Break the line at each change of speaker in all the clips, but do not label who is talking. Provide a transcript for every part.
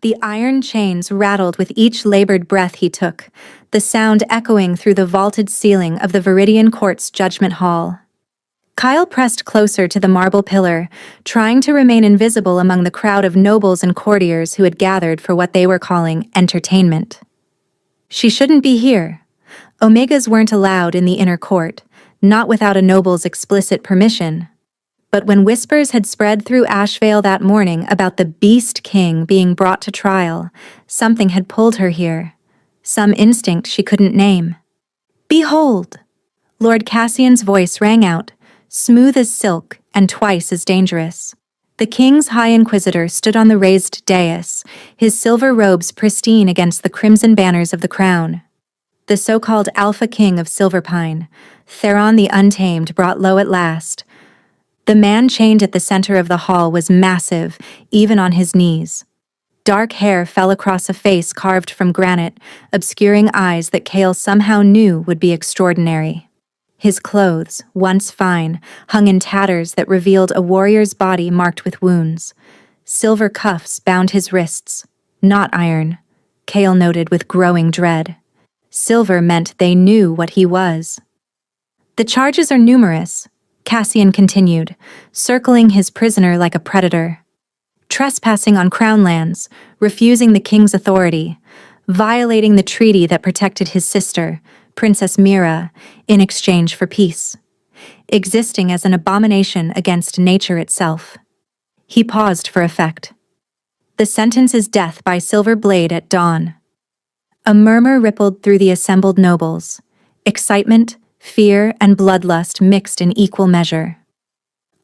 The iron chains rattled with each labored breath he took, the sound echoing through the vaulted ceiling of the Viridian Court's judgment hall. Kyle pressed closer to the marble pillar, trying to remain invisible among the crowd of nobles and courtiers who had gathered for what they were calling entertainment. She shouldn't be here. Omegas weren't allowed in the inner court, not without a noble's explicit permission. But when whispers had spread through Ashvale that morning about the Beast King being brought to trial, something had pulled her here. Some instinct she couldn't name. "Behold!" Lord Cassian's voice rang out, smooth as silk and twice as dangerous. The king's high inquisitor stood on the raised dais, his silver robes pristine against the crimson banners of the crown. The so-called Alpha King of Silverpine, Theron the Untamed, brought low at last. The man chained at the center of the hall was massive, even on his knees. Dark hair fell across a face carved from granite, obscuring eyes that Kale somehow knew would be extraordinary. His clothes, once fine, hung in tatters that revealed a warrior's body marked with wounds. Silver cuffs bound his wrists, not iron, Kale noted with growing dread. Silver meant they knew what he was. "The charges are numerous," Cassian continued, circling his prisoner like a predator. "Trespassing on crown lands, refusing the king's authority, violating the treaty that protected his sister, Princess Mira, in exchange for peace, existing as an abomination against nature itself." He paused for effect. "The sentence is death by silver blade at dawn." A murmur rippled through the assembled nobles. Excitement, fear, and bloodlust mixed in equal measure.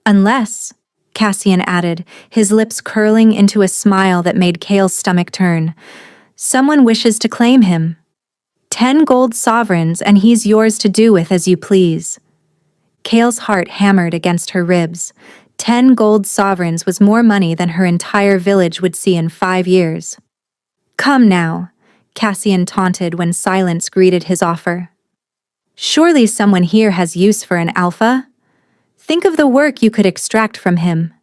"Unless," Cassian added, his lips curling into a smile that made Kale's stomach turn, "someone wishes to claim him. 10 gold sovereigns and he's yours to do with as you please." Kale's heart hammered against her ribs. 10 gold sovereigns was more money than her entire village would see in 5 years. "Come now," Cassian taunted when silence greeted his offer. "Surely someone here has use for an alpha? Think of the work you could extract from him."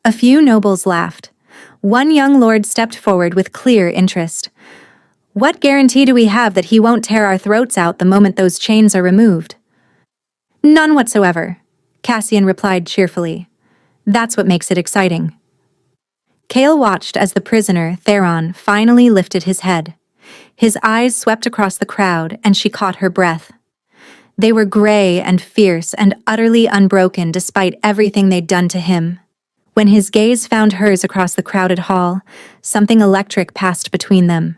A few nobles laughed. One young lord stepped forward with clear interest. "What guarantee do we have that he won't tear our throats out the moment those chains are removed?" "None whatsoever," Cassian replied cheerfully. "That's what makes it exciting." Kale watched as the prisoner, Theron, finally lifted his head. His eyes swept across the crowd, and she caught her breath. They were gray and fierce and utterly unbroken despite everything they'd done to him. When his gaze found hers across the crowded hall, something electric passed between them.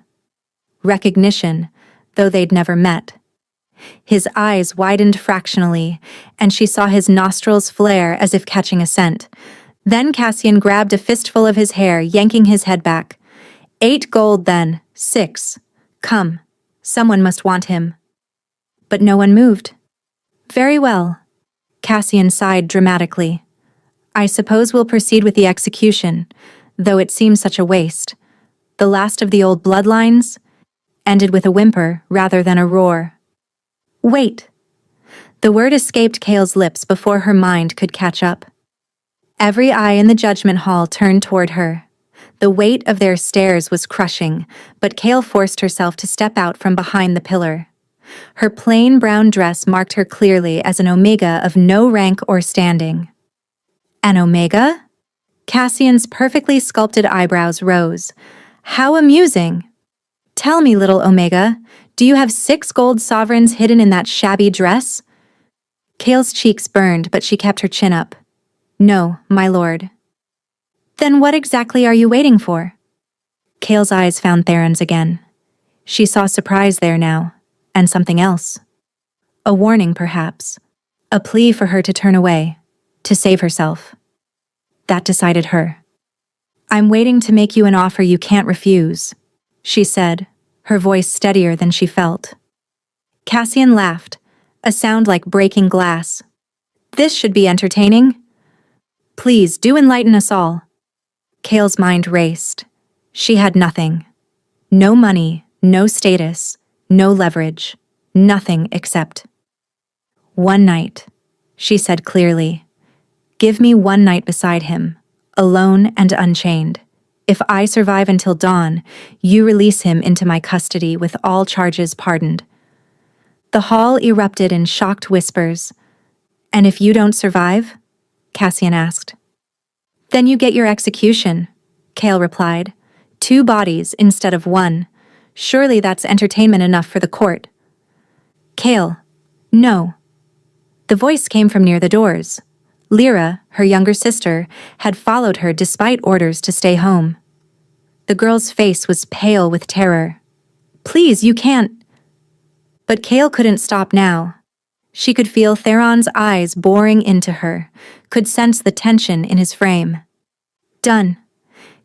Recognition, though they'd never met. His eyes widened fractionally, and she saw his nostrils flare as if catching a scent. Then Cassian grabbed a fistful of his hair, yanking his head back. 8 gold then, 6. Come, someone must want him. But no one moved. "Very well." Cassian sighed dramatically. "I suppose we'll proceed with the execution, though it seems such a waste. The last of the old bloodlines," ended with a whimper rather than a roar. "Wait." The word escaped Kale's lips before her mind could catch up. Every eye in the judgment hall turned toward her. The weight of their stares was crushing, but Kale forced herself to step out from behind the pillar. Her plain brown dress marked her clearly as an Omega of no rank or standing. "An Omega?" Cassian's perfectly sculpted eyebrows rose. "How amusing! Tell me, little Omega, do you have 6 gold sovereigns hidden in that shabby dress?" Kale's cheeks burned, but she kept her chin up. "No, my lord." "Then what exactly are you waiting for?" Kale's eyes found Theron's again. She saw surprise there now, and something else. A warning, perhaps. A plea for her to turn away, to save herself. That decided her. "I'm waiting to make you an offer you can't refuse," she said, her voice steadier than she felt. Cassian laughed, a sound like breaking glass. "This should be entertaining." "Please do enlighten us all." Kale's mind raced. She had nothing. No money, no status, no leverage, nothing except. "One night," she said clearly. "Give me one night beside him, alone and unchained. If I survive until dawn, you release him into my custody with all charges pardoned." The hall erupted in shocked whispers. "And if you don't survive?" Cassian asked. "Then you get your execution," Kale replied. "2 bodies instead of 1. Surely that's entertainment enough for the court." "Kale, no." The voice came from near the doors. Lyra, her younger sister, had followed her despite orders to stay home. The girl's face was pale with terror. "Please, you can't." But Kale couldn't stop now. She could feel Theron's eyes boring into her, could sense the tension in his frame. "Done."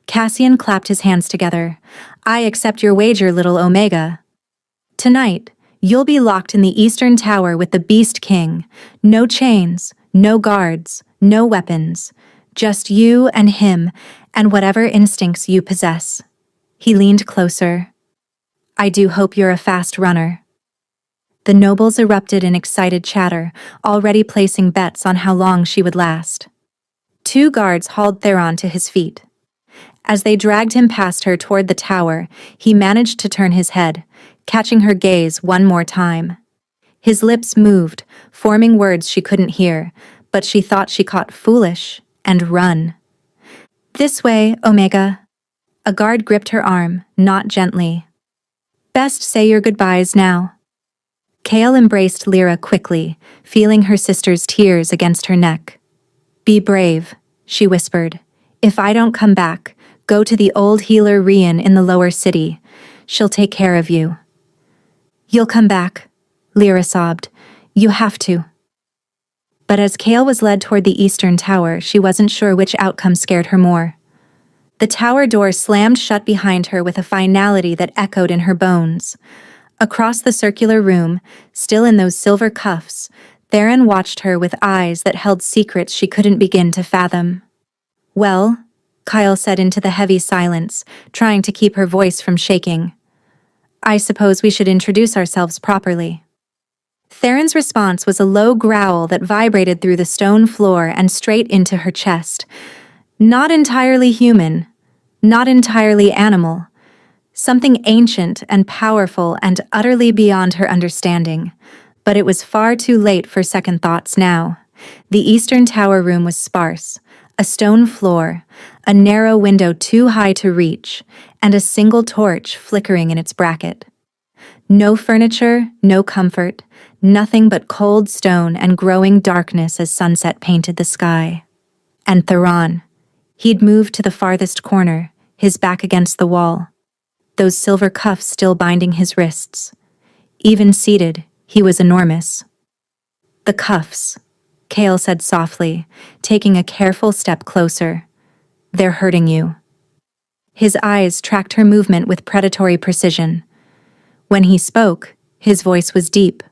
Cassian clapped his hands together. "I accept your wager, little Omega. Tonight, you'll be locked in the Eastern Tower with the Beast King. No chains, no guards, no weapons. Just you and him, and whatever instincts you possess." He leaned closer. "I do hope you're a fast runner." The nobles erupted in excited chatter, already placing bets on how long she would last. 2 guards hauled Theron to his feet. As they dragged him past her toward the tower, he managed to turn his head, catching her gaze one more time. His lips moved, forming words she couldn't hear, but she thought she caught "foolish" and "run." "This way, Omega." A guard gripped her arm, not gently. "Best say your goodbyes now." Kale embraced Lyra quickly, feeling her sister's tears against her neck. "Be brave," she whispered. "If I don't come back, go to the old healer Rian in the lower city. She'll take care of you." "You'll come back," Lyra sobbed. "You have to." But as Kale was led toward the Eastern Tower, she wasn't sure which outcome scared her more. The tower door slammed shut behind her with a finality that echoed in her bones. Across the circular room, still in those silver cuffs, Theron watched her with eyes that held secrets she couldn't begin to fathom. "Well," Kyle said into the heavy silence, trying to keep her voice from shaking. "I suppose we should introduce ourselves properly." Theron's response was a low growl that vibrated through the stone floor and straight into her chest. Not entirely human, not entirely animal. Something ancient and powerful and utterly beyond her understanding. But it was far too late for second thoughts now. The Eastern Tower room was sparse. A stone floor, a narrow window too high to reach, and a single torch flickering in its bracket. No furniture, no comfort, nothing but cold stone and growing darkness as sunset painted the sky. And Theron. He'd moved to the farthest corner, his back against the wall. Those silver cuffs still binding his wrists. Even seated, he was enormous. "The cuffs," Kale said softly, taking a careful step closer. "They're hurting you." His eyes tracked her movement with predatory precision. When he spoke, his voice was deep,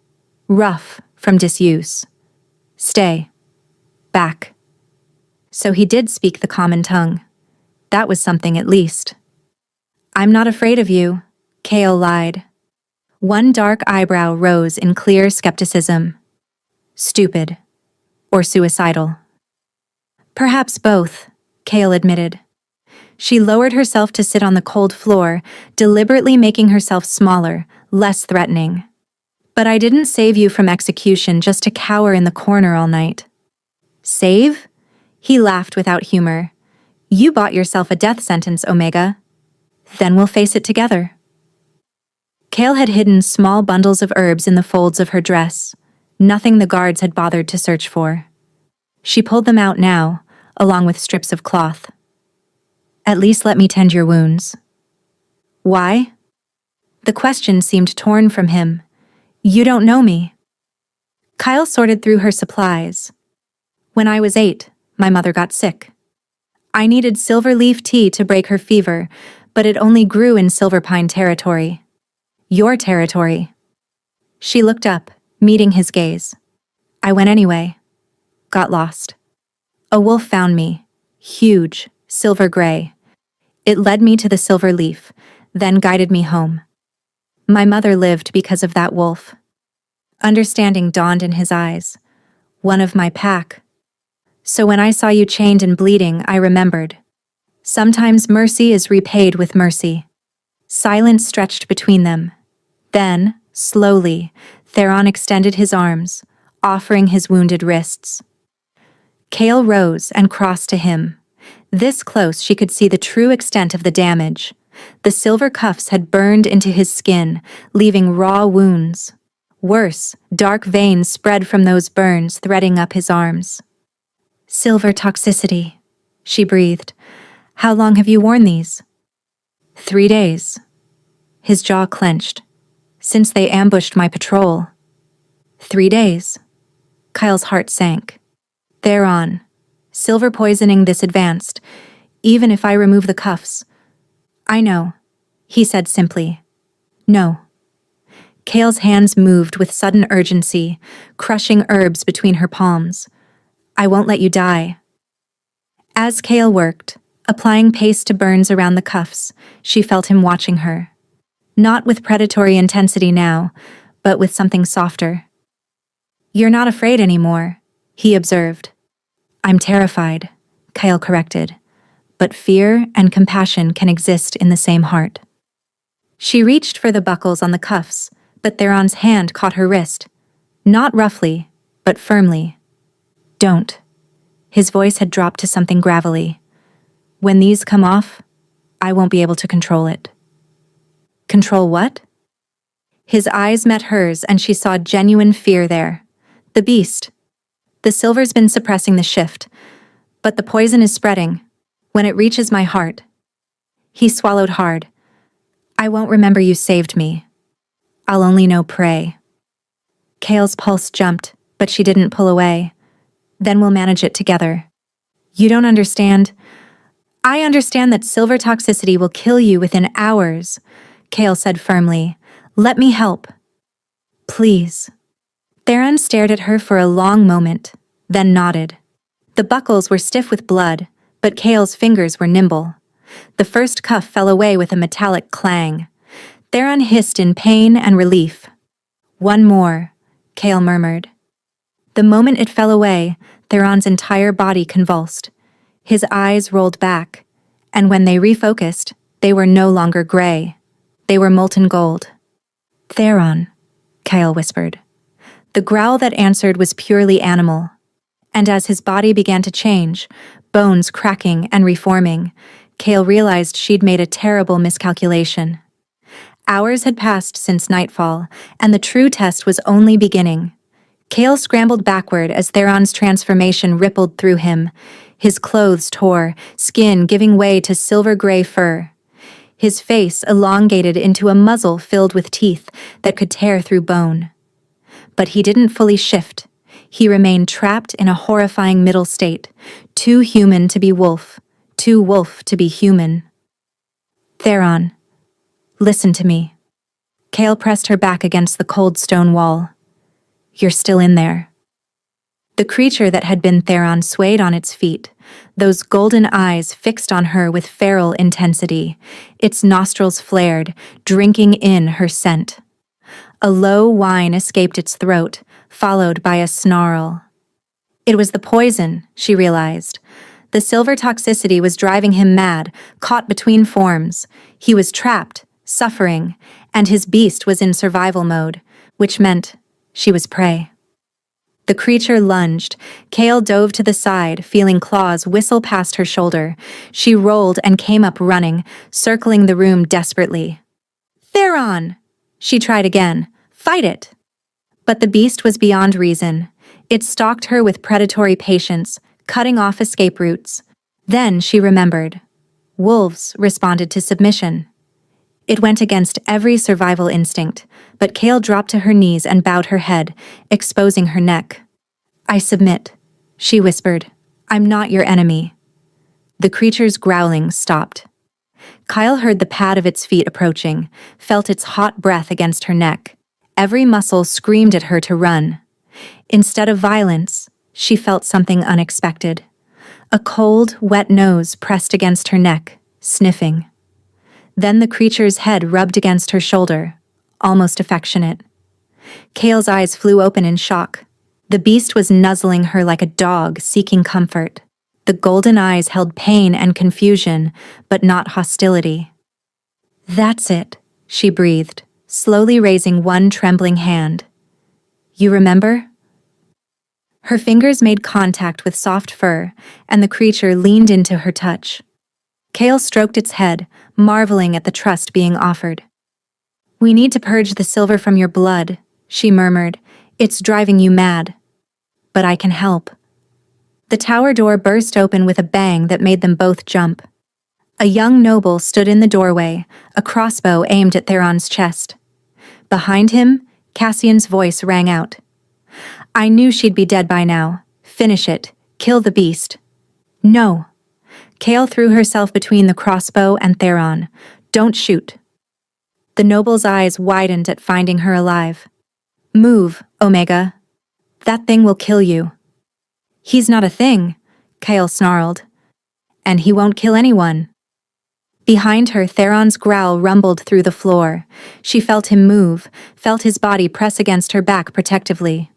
rough from disuse. "Stay. Back." So he did speak the common tongue. That was something at least. "I'm not afraid of you," Kale lied. One dark eyebrow rose in clear skepticism. "Stupid. Or suicidal." "Perhaps both," Kale admitted. She lowered herself to sit on the cold floor, deliberately making herself smaller, less threatening. "But I didn't save you from execution just to cower in the corner all night." "Save?" He laughed without humor. "You bought yourself a death sentence, Omega. Then we'll face it together." Kale had hidden small bundles of herbs in the folds of her dress, nothing the guards had bothered to search for. She pulled them out now, along with strips of cloth. "At least let me tend your wounds." "Why?" The question seemed torn from him. "You don't know me." Kyle sorted through her supplies. "When I was 8, my mother got sick. I needed silver leaf tea to break her fever, but it only grew in Silverpine territory. Your territory." She looked up, meeting his gaze. "I went anyway. Got lost. A wolf found me, huge, silver gray. It led me to the silver leaf, then guided me home. My mother lived because of that wolf." Understanding dawned in his eyes. "One of my pack. So when I saw you chained and bleeding, I remembered. Sometimes mercy is repaid with mercy. Silence stretched between them. Then, slowly, Theron extended his arms, offering his wounded wrists. Kale rose and crossed to him. This close she could see the true extent of the damage. The silver cuffs had burned into his skin, leaving raw wounds. Worse, dark veins spread from those burns, threading up his arms. "Silver toxicity," she breathed. "How long have you worn these?" 3 days. His jaw clenched. "Since they ambushed my patrol." 3 days. Kyle's heart sank. Theron. Silver poisoning this advanced, even if I remove the cuffs. "I know," he said simply. "No." Kale's hands moved with sudden urgency, crushing herbs between her palms. "I won't let you die." As Kale worked, applying paste to burns around the cuffs, she felt him watching her. Not with predatory intensity now, but with something softer. "You're not afraid anymore," he observed. "I'm terrified," Kale corrected. "But fear and compassion can exist in the same heart." She reached for the buckles on the cuffs, but Theron's hand caught her wrist. Not roughly, but firmly. "Don't." His voice had dropped to something gravelly. "When these come off, I won't be able to control it." "Control what?" His eyes met hers and she saw genuine fear there. "The beast. The silver's been suppressing the shift, but the poison is spreading. When it reaches my heart." He swallowed hard. "I won't remember you saved me. I'll only know prey." Kale's pulse jumped, but she didn't pull away. "Then we'll manage it together." "You don't understand." "I understand that silver toxicity will kill you within hours," Kale said firmly. "Let me help." "Please." Theron stared at her for a long moment, then nodded. The buckles were stiff with blood, but Kale's fingers were nimble. The first cuff fell away with a metallic clang. Theron hissed in pain and relief. "One more," Kale murmured. The moment it fell away, Theron's entire body convulsed. His eyes rolled back, and when they refocused, they were no longer gray. They were molten gold. "Theron," Kale whispered. The growl that answered was purely animal. And as his body began to change, bones cracking and reforming, Kale realized she'd made a terrible miscalculation. Hours had passed since nightfall, and the true test was only beginning. Kale scrambled backward as Theron's transformation rippled through him. His clothes tore, skin giving way to silver-gray fur. His face elongated into a muzzle filled with teeth that could tear through bone. But he didn't fully shift. He remained trapped in a horrifying middle state, too human to be wolf, too wolf to be human. "Theron, listen to me." Kale pressed her back against the cold stone wall. "You're still in there." The creature that had been Theron swayed on its feet, those golden eyes fixed on her with feral intensity. Its nostrils flared, drinking in her scent. A low whine escaped its throat, followed by a snarl. It was the poison, she realized. The silver toxicity was driving him mad, caught between forms. He was trapped, suffering, and his beast was in survival mode, which meant she was prey. The creature lunged. Kale dove to the side, feeling claws whistle past her shoulder. She rolled and came up running, circling the room desperately. "Theron!" She tried again. "Fight it!" But the beast was beyond reason. It stalked her with predatory patience, cutting off escape routes. Then she remembered. Wolves responded to submission. It went against every survival instinct, but Kale dropped to her knees and bowed her head, exposing her neck. "I submit," she whispered. "I'm not your enemy." The creature's growling stopped. Kyle heard the pad of its feet approaching, felt its hot breath against her neck. Every muscle screamed at her to run. Instead of violence, she felt something unexpected. A cold, wet nose pressed against her neck, sniffing. Then the creature's head rubbed against her shoulder, almost affectionate. Kale's eyes flew open in shock. The beast was nuzzling her like a dog seeking comfort. The golden eyes held pain and confusion, but not hostility. "That's it," she breathed, slowly raising one trembling hand. "You remember?" Her fingers made contact with soft fur, and the creature leaned into her touch. Kale stroked its head, marveling at the trust being offered. "We need to purge the silver from your blood," she murmured. "It's driving you mad. But I can help." The tower door burst open with a bang that made them both jump. A young noble stood in the doorway, a crossbow aimed at Theron's chest. Behind him, Cassian's voice rang out. "I knew she'd be dead by now. Finish it. Kill the beast." "No." Kale threw herself between the crossbow and Theron. "Don't shoot." The noble's eyes widened at finding her alive. "Move, Omega. That thing will kill you." "He's not a thing," Kale snarled. "And he won't kill anyone." Behind her, Theron's growl rumbled through the floor. She felt him move, felt his body press against her back protectively.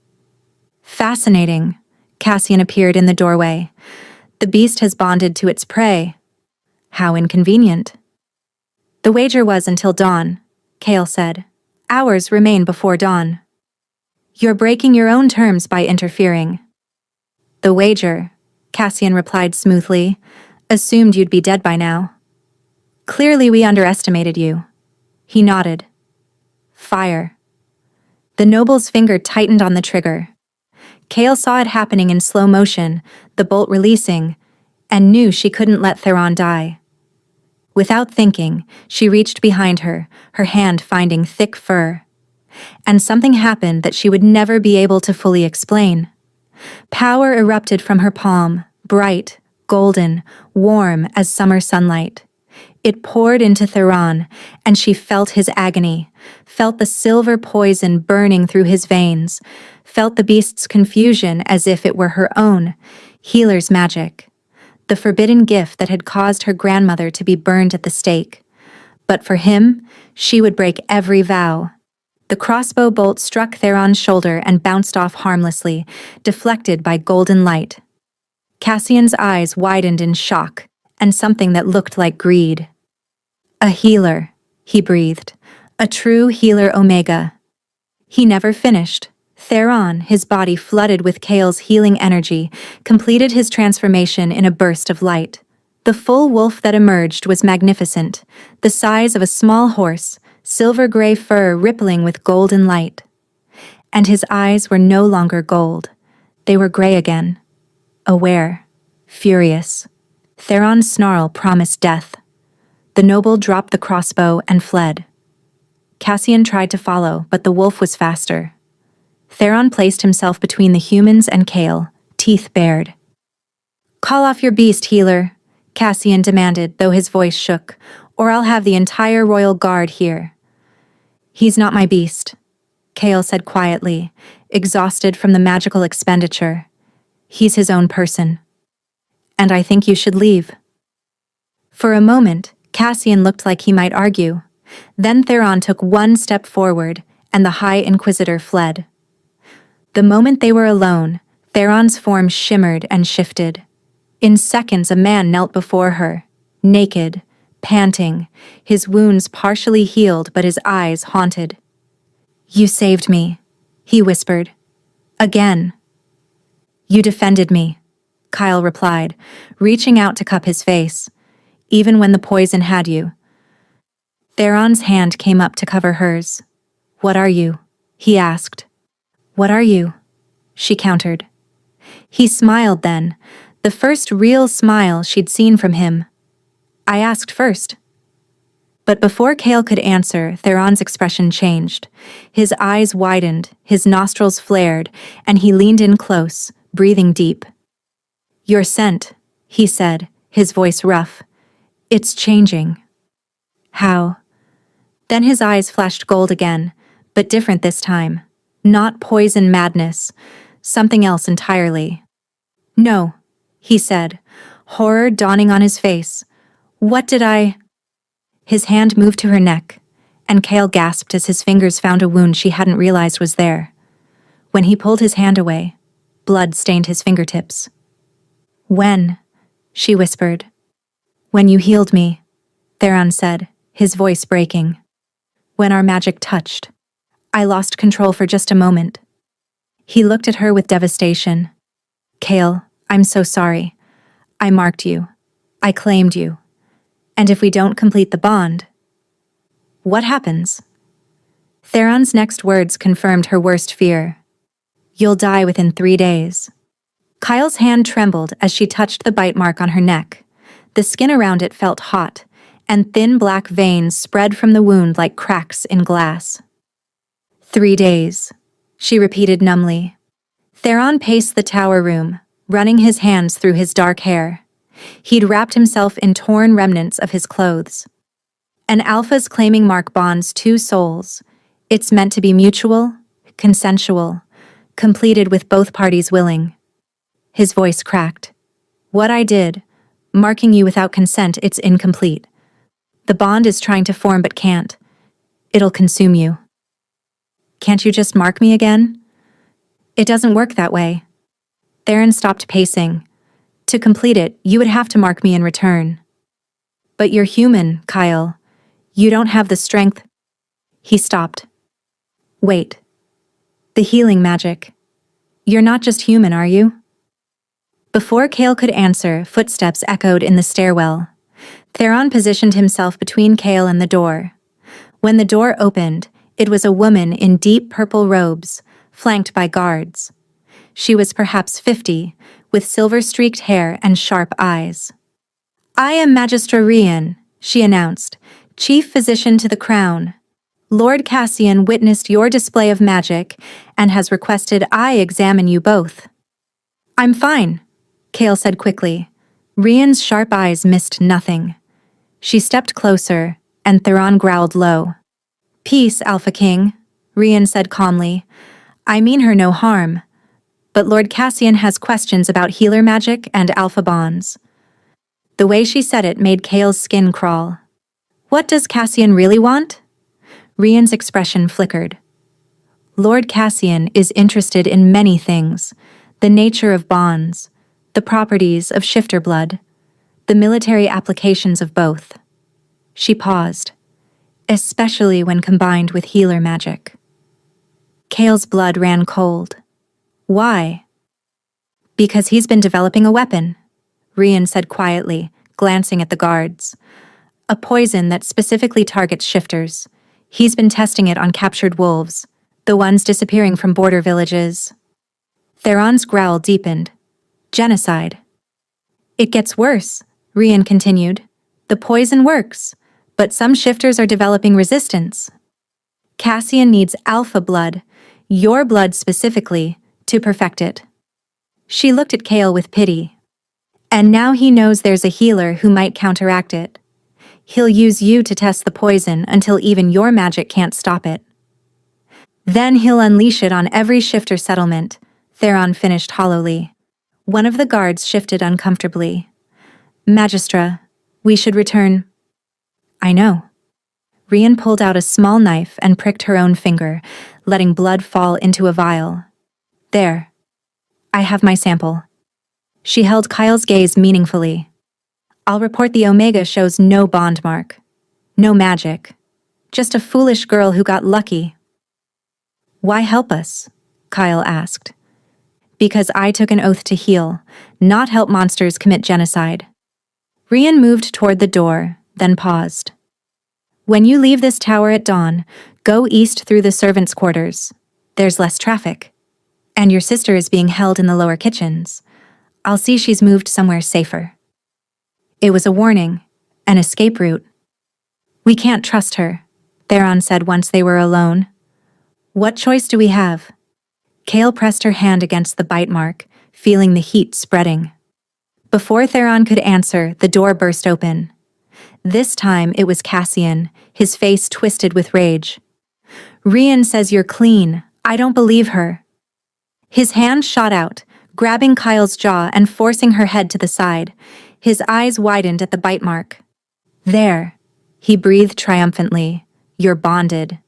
"Fascinating." Cassian appeared in the doorway. "The beast has bonded to its prey. How inconvenient." "The wager was until dawn," Kale said. "Hours remain before dawn." "You're breaking your own terms by interfering." "The wager," Cassian replied smoothly, "assumed you'd be dead by now." "Clearly we underestimated you." He nodded. "Fire." The noble's finger tightened on the trigger. Kale saw it happening in slow motion, the bolt releasing, and knew she couldn't let Theron die. Without thinking, she reached behind her, her hand finding thick fur. And something happened that she would never be able to fully explain. Power erupted from her palm, bright, golden, warm as summer sunlight. It poured into Theron, and she felt his agony, felt the silver poison burning through his veins, felt the beast's confusion as if it were her own, healer's magic, the forbidden gift that had caused her grandmother to be burned at the stake. But for him, she would break every vow. The crossbow bolt struck Theron's shoulder and bounced off harmlessly, deflected by golden light. Cassian's eyes widened in shock, and something that looked like greed. "A healer," he breathed. "A true healer Omega." He never finished. Theron, his body flooded with Kale's healing energy, completed his transformation in a burst of light. The full wolf that emerged was magnificent, the size of a small horse, silver-gray fur rippling with golden light. And his eyes were no longer gold. They were gray again. Aware. Furious. Theron's snarl promised death. The noble dropped the crossbow and fled. Cassian tried to follow, but the wolf was faster. Theron placed himself between the humans and Kale, teeth bared. "Call off your beast, healer," Cassian demanded, though his voice shook, "or I'll have the entire royal guard here." "He's not my beast," Kale said quietly, exhausted from the magical expenditure. "He's his own person. And I think you should leave." For a moment, Cassian looked like he might argue. Then Theron took one step forward, and the High Inquisitor fled. The moment they were alone, Theron's form shimmered and shifted. In seconds, a man knelt before her, naked, panting, his wounds partially healed but his eyes haunted. "You saved me," he whispered. "Again." "You defended me," Kyle replied, reaching out to cup his face. "Even when the poison had you." Theron's hand came up to cover hers. "What are you?" he asked. "What are you?" she countered. He smiled then, the first real smile she'd seen from him. "I asked first." But before Kale could answer, Theron's expression changed. His eyes widened, his nostrils flared, and he leaned in close, breathing deep. "Your scent," he said, his voice rough. "It's changing." "How?" Then his eyes flashed gold again, but different this time. Not poison madness, something else entirely. "No," he said, horror dawning on his face. "What did I—" His hand moved to her neck, and Kale gasped as his fingers found a wound she hadn't realized was there. When he pulled his hand away, blood stained his fingertips. "When?" she whispered. When you healed me, Theron said, his voice breaking. When our magic touched, I lost control for just a moment. He looked at her with devastation. Kale, I'm so sorry. I marked you. I claimed you. And if we don't complete the bond, what happens? Theron's next words confirmed her worst fear. You'll die within 3 days. Kyle's hand trembled as she touched the bite mark on her neck. The skin around it felt hot, and thin black veins spread from the wound like cracks in glass. 3 days, she repeated numbly. Theron paced the tower room, running his hands through his dark hair. He'd wrapped himself in torn remnants of his clothes. An alpha's claiming mark bonds 2 souls. It's meant to be mutual, consensual, completed with both parties willing. His voice cracked. What I did, marking you without consent, it's incomplete. The bond is trying to form but can't. It'll consume you. Can't you just mark me again? It doesn't work that way. Theron stopped pacing. To complete it, you would have to mark me in return. But you're human, Kyle. You don't have the strength. He stopped. Wait. The healing magic. You're not just human, are you? Before Kale could answer, footsteps echoed in the stairwell. Theron positioned himself between Kale and the door. When the door opened, it was a woman in deep purple robes, flanked by guards. She was perhaps 50, with silver-streaked hair and sharp eyes. I am Magistra Rian, she announced, chief physician to the crown. Lord Cassian witnessed your display of magic and has requested I examine you both. I'm fine, Kale said quickly. Rian's sharp eyes missed nothing. She stepped closer, and Theron growled low. Peace, Alpha King, Rian said calmly. I mean her no harm. But Lord Cassian has questions about healer magic and alpha bonds. The way she said it made Kale's skin crawl. What does Cassian really want? Rian's expression flickered. Lord Cassian is interested in many things. The nature of bonds, the properties of shifter blood, the military applications of both. She paused, especially when combined with healer magic. Kale's blood ran cold. Why? Because he's been developing a weapon, Rian said quietly, glancing at the guards. A poison that specifically targets shifters. He's been testing it on captured wolves, the ones disappearing from border villages. Theron's growl deepened. Genocide. It gets worse, Rian continued. The poison works, but some shifters are developing resistance. Cassian needs alpha blood, your blood specifically, to perfect it. She looked at Kale with pity. And now he knows there's a healer who might counteract it. He'll use you to test the poison until even your magic can't stop it. Then he'll unleash it on every shifter settlement, Theron finished hollowly. One of the guards shifted uncomfortably. Magistra, we should return. I know. Rian pulled out a small knife and pricked her own finger, letting blood fall into a vial. There. I have my sample. She held Kyle's gaze meaningfully. I'll report the Omega shows no bond mark. No magic. Just a foolish girl who got lucky. Why help us? Kyle asked. Because I took an oath to heal, not help monsters commit genocide. Rian moved toward the door, then paused. When you leave this tower at dawn, go east through the servants' quarters. There's less traffic. And your sister is being held in the lower kitchens. I'll see she's moved somewhere safer. It was a warning, an escape route. We can't trust her, Theron said once they were alone. What choice do we have? Kale pressed her hand against the bite mark, feeling the heat spreading. Before Theron could answer, the door burst open. This time it was Cassian, his face twisted with rage. Rian says you're clean. I don't believe her. His hand shot out, grabbing Kyle's jaw and forcing her head to the side. His eyes widened at the bite mark. There, he breathed triumphantly. You're bonded.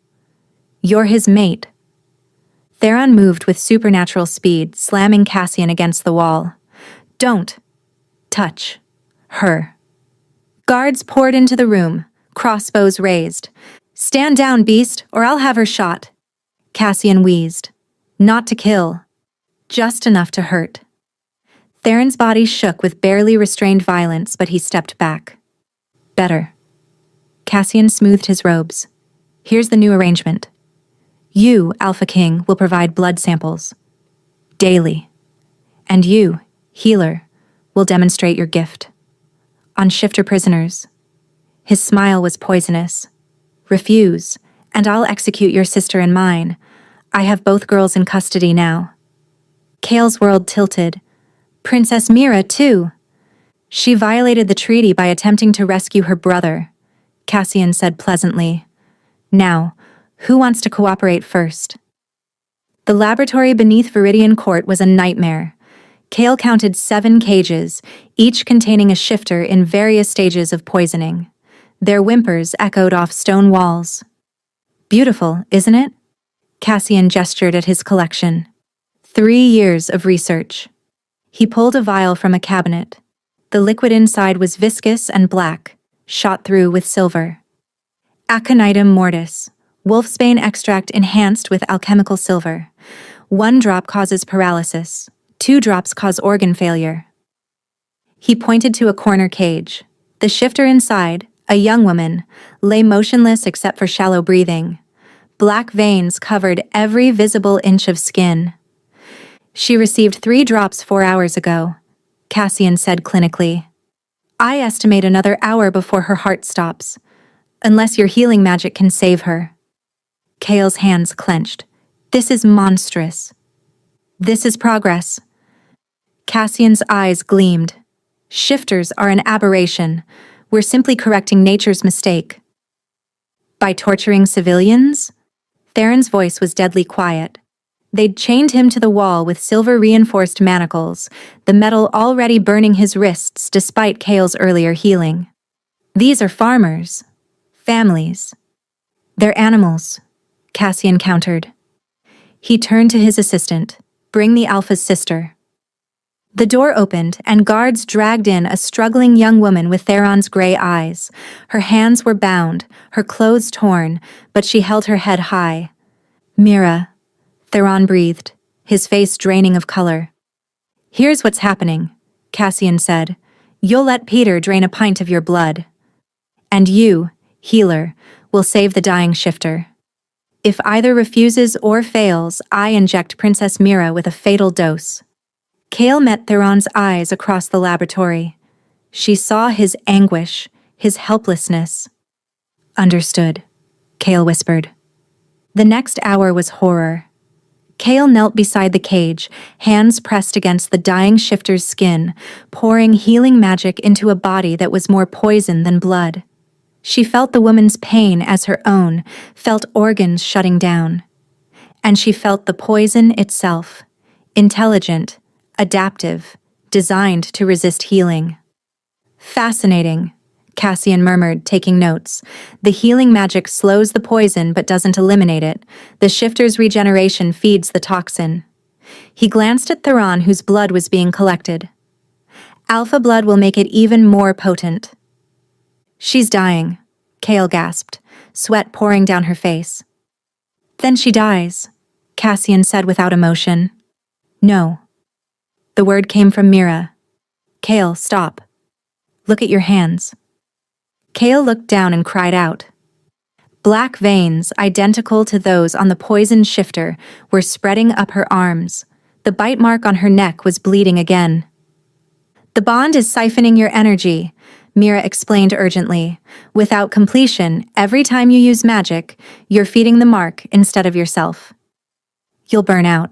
You're his mate. Theron moved with supernatural speed, slamming Cassian against the wall. Don't touch, Her. Guards poured into the room, crossbows raised. "Stand down, beast, or I'll have her shot." Cassian wheezed. Not to kill. Just enough to hurt. Theron's body shook with barely restrained violence, but he stepped back. Better. Cassian smoothed his robes. Here's the new arrangement. You, Alpha King, will provide blood samples. Daily. And you, Healer, will demonstrate your gift. On shifter prisoners. His smile was poisonous. Refuse, and I'll execute your sister and mine. I have both girls in custody now. Kale's world tilted. Princess Mira, too. She violated the treaty by attempting to rescue her brother, Cassian said pleasantly. Now, who wants to cooperate first? The laboratory beneath Viridian Court was a nightmare. Kale counted 7 cages, each containing a shifter in various stages of poisoning. Their whimpers echoed off stone walls. Beautiful, isn't it? Cassian gestured at his collection. 3 years of research. He pulled a vial from a cabinet. The liquid inside was viscous and black, shot through with silver. Aconitum mortis, wolfsbane extract enhanced with alchemical silver. 1 drop causes paralysis. 2 drops cause organ failure. He pointed to a corner cage. The shifter inside, a young woman, lay motionless except for shallow breathing. Black veins covered every visible inch of skin. She received 3 drops 4 hours ago, Cassian said clinically. I estimate another hour before her heart stops, unless your healing magic can save her. Kale's hands clenched. This is monstrous. This is progress. Cassian's eyes gleamed. Shifters are an aberration. We're simply correcting nature's mistake. By torturing civilians? Theron's voice was deadly quiet. They'd chained him to the wall with silver-reinforced manacles, the metal already burning his wrists despite Kale's earlier healing. These are farmers. Families. They're animals, Cassian countered. He turned to his assistant. Bring the Alpha's sister. The door opened, and guards dragged in a struggling young woman with Theron's gray eyes. Her hands were bound, her clothes torn, but she held her head high. Mira, Theron breathed, his face draining of color. Here's what's happening, Cassian said. You'll let Peter drain a pint of your blood. And you, Healer, will save the dying shifter. If either refuses or fails, I inject Princess Mira with a fatal dose. Kale met Theron's eyes across the laboratory. She saw his anguish, his helplessness. Understood, Kale whispered. The next hour was horror. Kale knelt beside the cage, hands pressed against the dying shifter's skin, pouring healing magic into a body that was more poison than blood. She felt the woman's pain as her own, felt organs shutting down. And she felt the poison itself, intelligent, adaptive, designed to resist healing. Fascinating, Cassian murmured, taking notes. The healing magic slows the poison but doesn't eliminate it. The shifter's regeneration feeds the toxin. He glanced at Theron, whose blood was being collected. Alpha blood will make it even more potent. She's dying, Kale gasped, sweat pouring down her face. Then she dies, Cassian said without emotion. No. The word came from Mira. Kale, stop. Look at your hands. Kale looked down and cried out. Black veins, identical to those on the poisoned shifter, were spreading up her arms. The bite mark on her neck was bleeding again. The bond is siphoning your energy, Mira explained urgently. Without completion, every time you use magic, you're feeding the mark instead of yourself. You'll burn out.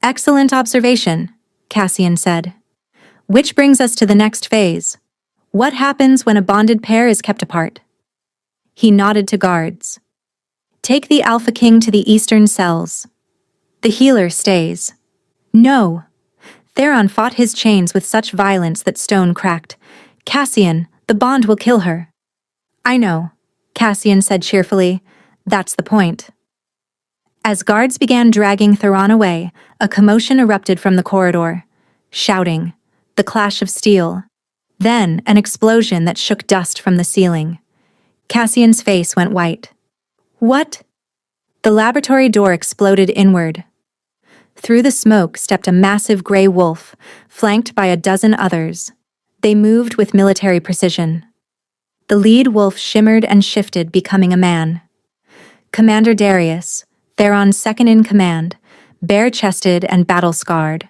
Excellent observation, Cassian said. Which brings us to the next phase. What happens when a bonded pair is kept apart? He nodded to guards. Take the Alpha King to the eastern cells. The healer stays. No. Theron fought his chains with such violence that stone cracked. Cassian, the bond will kill her. I know, Cassian said cheerfully. That's the point. As guards began dragging Theron away, a commotion erupted from the corridor. Shouting. The clash of steel. Then, an explosion that shook dust from the ceiling. Cassian's face went white. What? The laboratory door exploded inward. Through the smoke stepped a massive gray wolf, flanked by a dozen others. They moved with military precision. The lead wolf shimmered and shifted, becoming a man. Commander Darius, Theron's second-in-command, bare-chested and battle-scarred.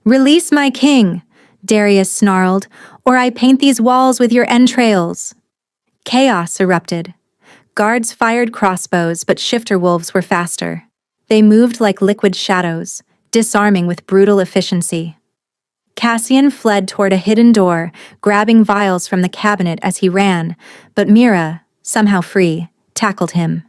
"Release my king," Darius snarled, "or I paint these walls with your entrails." Chaos erupted. Guards fired crossbows, but shifter wolves were faster. They moved like liquid shadows, disarming with brutal efficiency. Cassian fled toward a hidden door, grabbing vials from the cabinet as he ran, but Mira, somehow free, tackled him.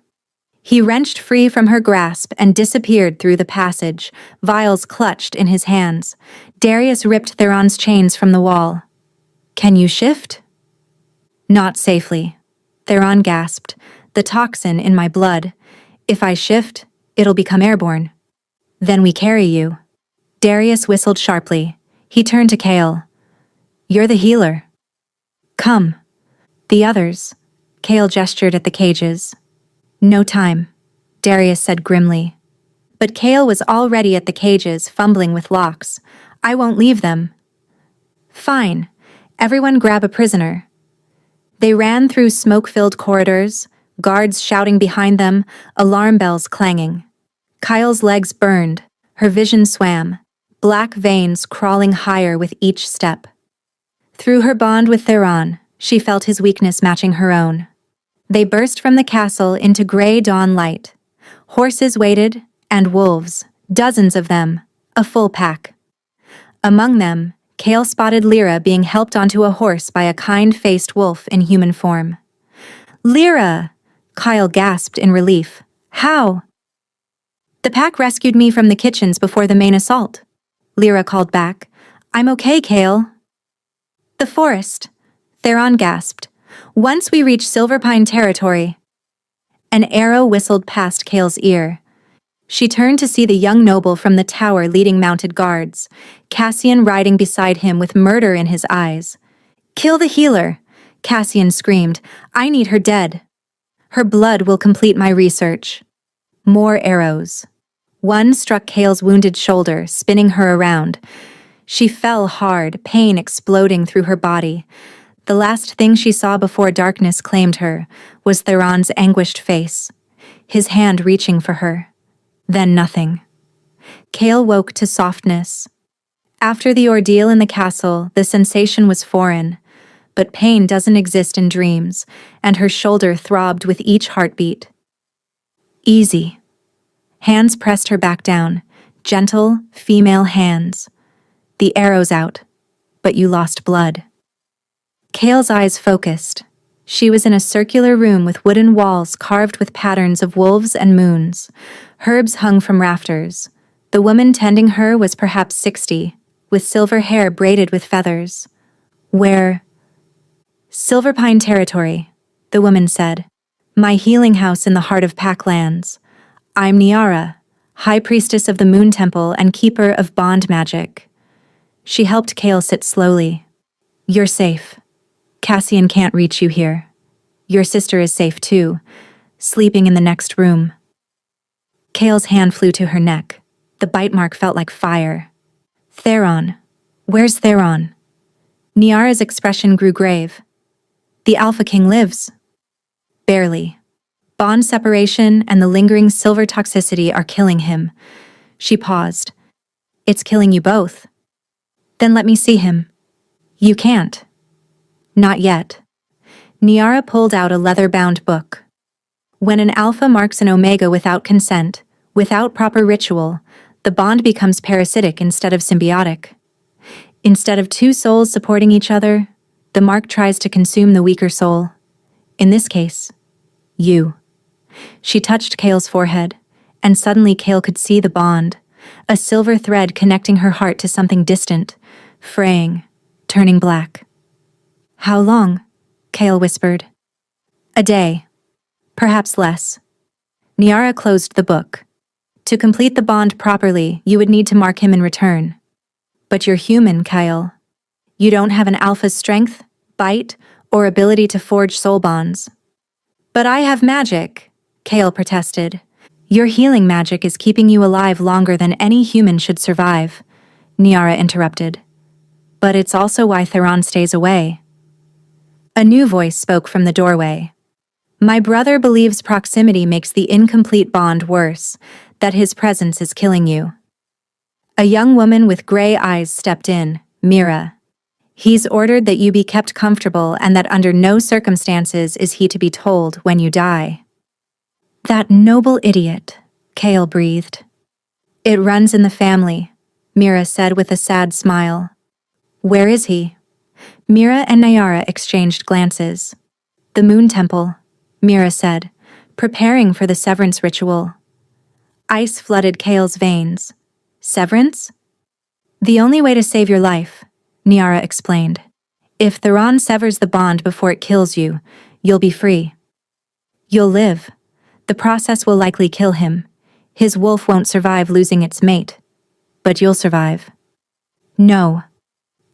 He wrenched free from her grasp and disappeared through the passage, vials clutched in his hands. Darius ripped Theron's chains from the wall. "Can you shift?" "Not safely," Theron gasped. "The toxin in my blood. If I shift, it'll become airborne. Then we carry you." Darius whistled sharply. He turned to Kale. "You're the healer. Come." "The others." Kale gestured at the cages. "No time," Darius said grimly. But Kale was already at the cages, fumbling with locks. "I won't leave them." "Fine. Everyone grab a prisoner." They ran through smoke-filled corridors, guards shouting behind them, alarm bells clanging. Kyle's legs burned, her vision swam, black veins crawling higher with each step. Through her bond with Theron, she felt his weakness matching her own. They burst from the castle into gray dawn light. Horses waited, and wolves, dozens of them, a full pack. Among them, Kale spotted Lyra being helped onto a horse by a kind-faced wolf in human form. "Lyra!" Kyle gasped in relief. "How?" "The pack rescued me from the kitchens before the main assault," Lyra called back. "I'm okay, Kale." "The forest," Theron gasped. "Once we reach Silverpine territory." An arrow whistled past Kale's ear. She turned to see the young noble from the tower leading mounted guards, Cassian riding beside him with murder in his eyes. "Kill the healer," Cassian screamed. "I need her dead. Her blood will complete my research." More arrows. One struck Kale's wounded shoulder, spinning her around. She fell hard, pain exploding through her body. The last thing she saw before darkness claimed her was Theron's anguished face, his hand reaching for her. Then nothing. Kale woke to softness. After the ordeal in the castle, the sensation was foreign, but pain doesn't exist in dreams, and her shoulder throbbed with each heartbeat. "Easy." Hands pressed her back down, gentle, female hands. "The arrow's out, but you lost blood." Kale's eyes focused. She was in a circular room with wooden walls carved with patterns of wolves and moons. Herbs hung from rafters. The woman tending her was perhaps 60, with silver hair braided with feathers. "Where?" "Silverpine territory," the woman said. "My healing house in the heart of Packlands. I'm Niara, High Priestess of the Moon Temple and Keeper of Bond Magic." She helped Kale sit slowly. "You're safe. Cassian can't reach you here. Your sister is safe too, sleeping in the next room." Kale's hand flew to her neck. The bite mark felt like fire. "Theron. Where's Theron?" Niara's expression grew grave. "The Alpha King lives." "Barely. Bond separation and the lingering silver toxicity are killing him." She paused. "It's killing you both." "Then let me see him." "You can't." "Not yet." Niara pulled out a leather-bound book. "When an alpha marks an omega without consent, without proper ritual, the bond becomes parasitic instead of symbiotic. Instead of two souls supporting each other, the mark tries to consume the weaker soul. In this case, you." She touched Kale's forehead, and suddenly Kale could see the bond, a silver thread connecting her heart to something distant, fraying, turning black. "How long?" Kale whispered. "A day. Perhaps less." Niara closed the book. "To complete the bond properly, you would need to mark him in return. But you're human, Kyle. You don't have an alpha's strength, bite, or ability to forge soul bonds. But I have magic, Kale protested. Your healing magic is keeping you alive longer than any human should survive, Niara interrupted. But it's also why Theron stays away. A new voice spoke from the doorway. My brother believes proximity makes the incomplete bond worse, that his presence is killing you. A young woman with gray eyes stepped in, Mira. He's ordered that you be kept comfortable and that under no circumstances is he to be told when you die. That noble idiot, Kale breathed. It runs in the family, Mira said with a sad smile. Where is he? Mira and Nayara exchanged glances. The Moon Temple, Mira said, preparing for the severance ritual. Ice flooded Kale's veins. Severance? The only way to save your life, Niara explained. If Theron severs the bond before it kills you, you'll be free. You'll live. The process will likely kill him. His wolf won't survive losing its mate. But you'll survive. No.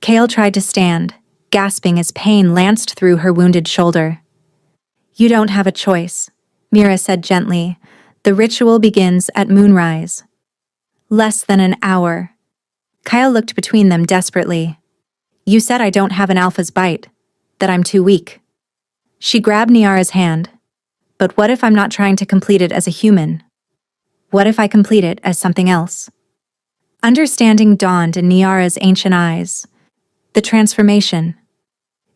Kale tried to stand, gasping as pain lanced through her wounded shoulder. You don't have a choice, Mira said gently. The ritual begins at moonrise. Less than an hour. Kyle looked between them desperately. You said I don't have an alpha's bite, that I'm too weak. She grabbed Niara's hand. But what if I'm not trying to complete it as a human? What if I complete it as something else? Understanding dawned in Niara's ancient eyes. The transformation.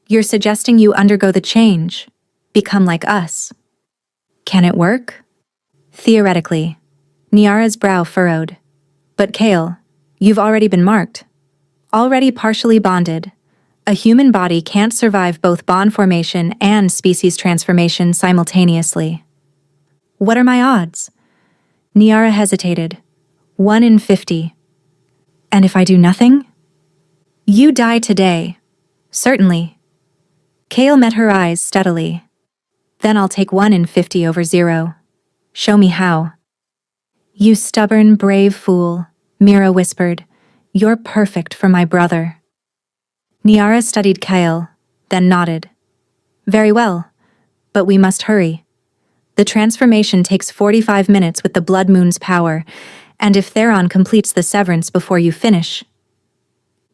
You're suggesting you undergo the change, become like us. Can it work? Theoretically. Niara's brow furrowed. But Kale, you've already been marked. Already partially bonded. A human body can't survive both bond formation and species transformation simultaneously. What are my odds? Niara hesitated. 1 in 50. And if I do nothing? You die today. Certainly. Kale met her eyes steadily. Then I'll take 1 in 50 over 0. Show me how. You stubborn, brave fool, Mira whispered. You're perfect for my brother. Niara studied Kale, then nodded. Very well, but we must hurry. The transformation takes 45 minutes with the Blood Moon's power, and if Theron completes the severance before you finish.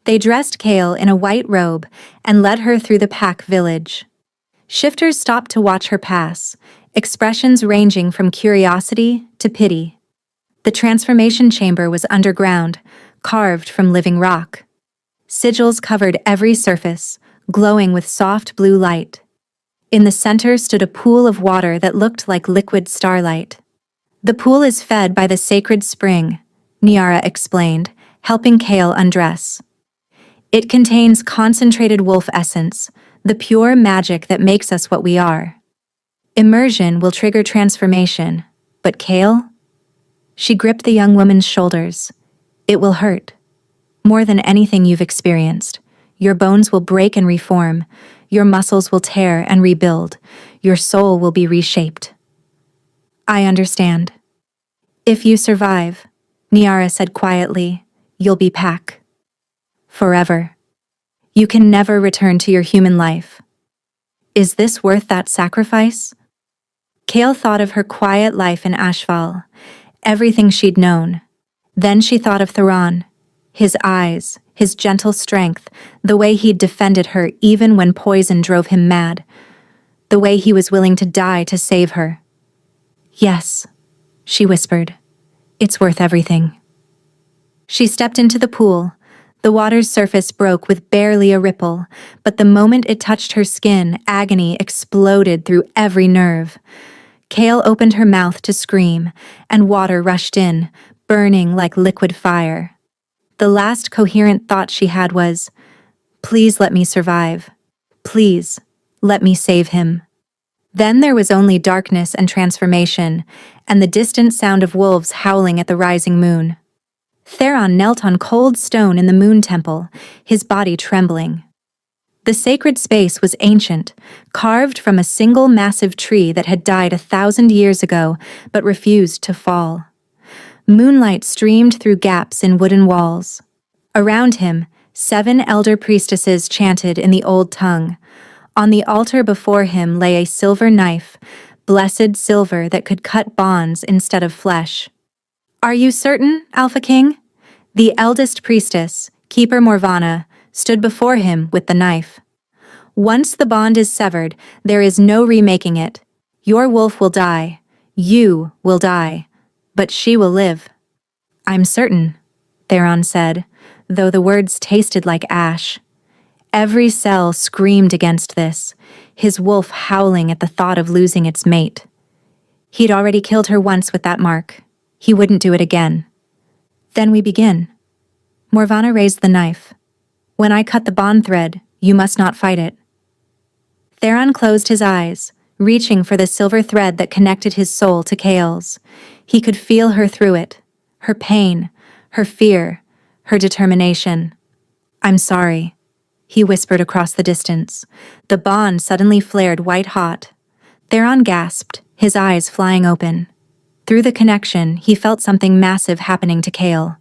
They dressed Kale in a white robe and led her through the Pack village. Shifters stopped to watch her pass, expressions ranging from curiosity to pity. The transformation chamber was underground, carved from living rock. Sigils covered every surface, glowing with soft blue light. In the center stood a pool of water that looked like liquid starlight. The pool is fed by the sacred spring, Niara explained, helping Kale undress. It contains concentrated wolf essence, the pure magic that makes us what we are. Immersion will trigger transformation, but Kale? She gripped the young woman's shoulders. It will hurt. More than anything you've experienced. Your bones will break and reform. Your muscles will tear and rebuild. Your soul will be reshaped. I understand. If you survive, Niara said quietly, you'll be Pack. Forever. You can never return to your human life. Is this worth that sacrifice? Kale thought of her quiet life in Ashval, everything she'd known. Then she thought of Theron, his eyes, his gentle strength, the way he'd defended her even when poison drove him mad, the way he was willing to die to save her. Yes, she whispered. It's worth everything. She stepped into the pool. The water's surface broke with barely a ripple, but the moment it touched her skin, agony exploded through every nerve. Kale opened her mouth to scream, and water rushed in, burning like liquid fire. The last coherent thought she had was, please let me survive. Please, let me save him. Then there was only darkness and transformation, and the distant sound of wolves howling at the rising moon. Theron knelt on cold stone in the Moon Temple, his body trembling. The sacred space was ancient, carved from a single massive tree that had died 1,000 years ago but refused to fall. Moonlight streamed through gaps in wooden walls. Around him, 7 elder priestesses chanted in the old tongue. On the altar before him lay a silver knife, blessed silver that could cut bonds instead of flesh. "Are you certain, Alpha King?" The eldest priestess, Keeper Morvana, stood before him with the knife. "Once the bond is severed, there is no remaking it. Your wolf will die. You will die. But she will live." "I'm certain," Theron said, though the words tasted like ash. Every cell screamed against this, his wolf howling at the thought of losing its mate. He'd already killed her once with that mark. He wouldn't do it again. "Then we begin." Morvana raised the knife. "When I cut the bond thread, you must not fight it." Theron closed his eyes, reaching for the silver thread that connected his soul to Kale's. He could feel her through it, her pain, her fear, her determination. "I'm sorry," he whispered across the distance. The bond suddenly flared white-hot. Theron gasped, his eyes flying open. Through the connection, he felt something massive happening to Kale.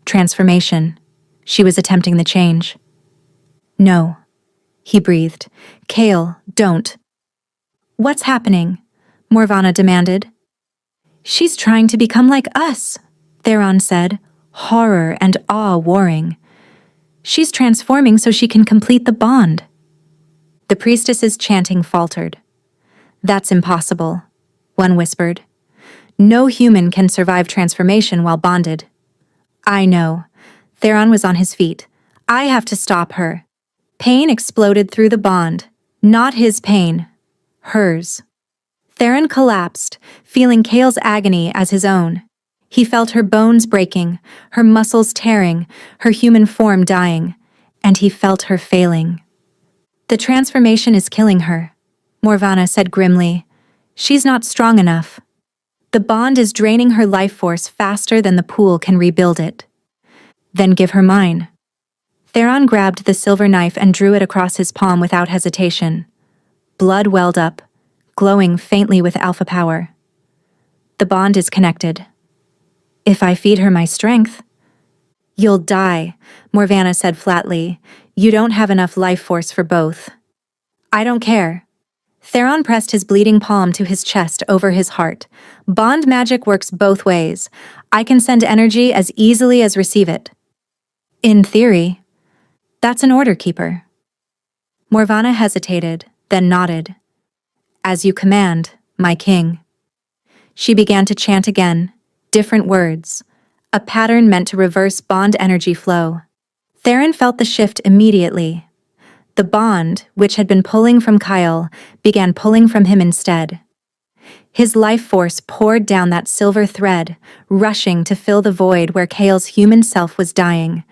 Transformation. She was attempting the change. "No," he breathed. "Kale, don't." "What's happening?" Morvana demanded. "She's trying to become like us," Theron said, horror and awe warring. "She's transforming so she can complete the bond." The priestess's chanting faltered. "That's impossible," one whispered. "No human can survive transformation while bonded." "I know." Theron was on his feet. "I have to stop her." Pain exploded through the bond. Not his pain. Hers. Theron collapsed, feeling Kale's agony as his own. He felt her bones breaking, her muscles tearing, her human form dying, and he felt her failing. "The transformation is killing her," Morvana said grimly. "She's not strong enough. The bond is draining her life force faster than the pool can rebuild it." "Then give her mine." Theron grabbed the silver knife and drew it across his palm without hesitation. Blood welled up, glowing faintly with alpha power. "The bond is connected. If I feed her my strength..." "You'll die," Morvana said flatly. "You don't have enough life force for both." "I don't care." Theron pressed his bleeding palm to his chest over his heart. "Bond magic works both ways. I can send energy as easily as receive it." "In theory." "That's an order, Keeper." Morvana hesitated, then nodded. "As you command, my king." She began to chant again, different words, a pattern meant to reverse bond energy flow. Theron felt the shift immediately. The bond, which had been pulling from Kyle, began pulling from him instead. His life force poured down that silver thread, rushing to fill the void where Kale's human self was dying.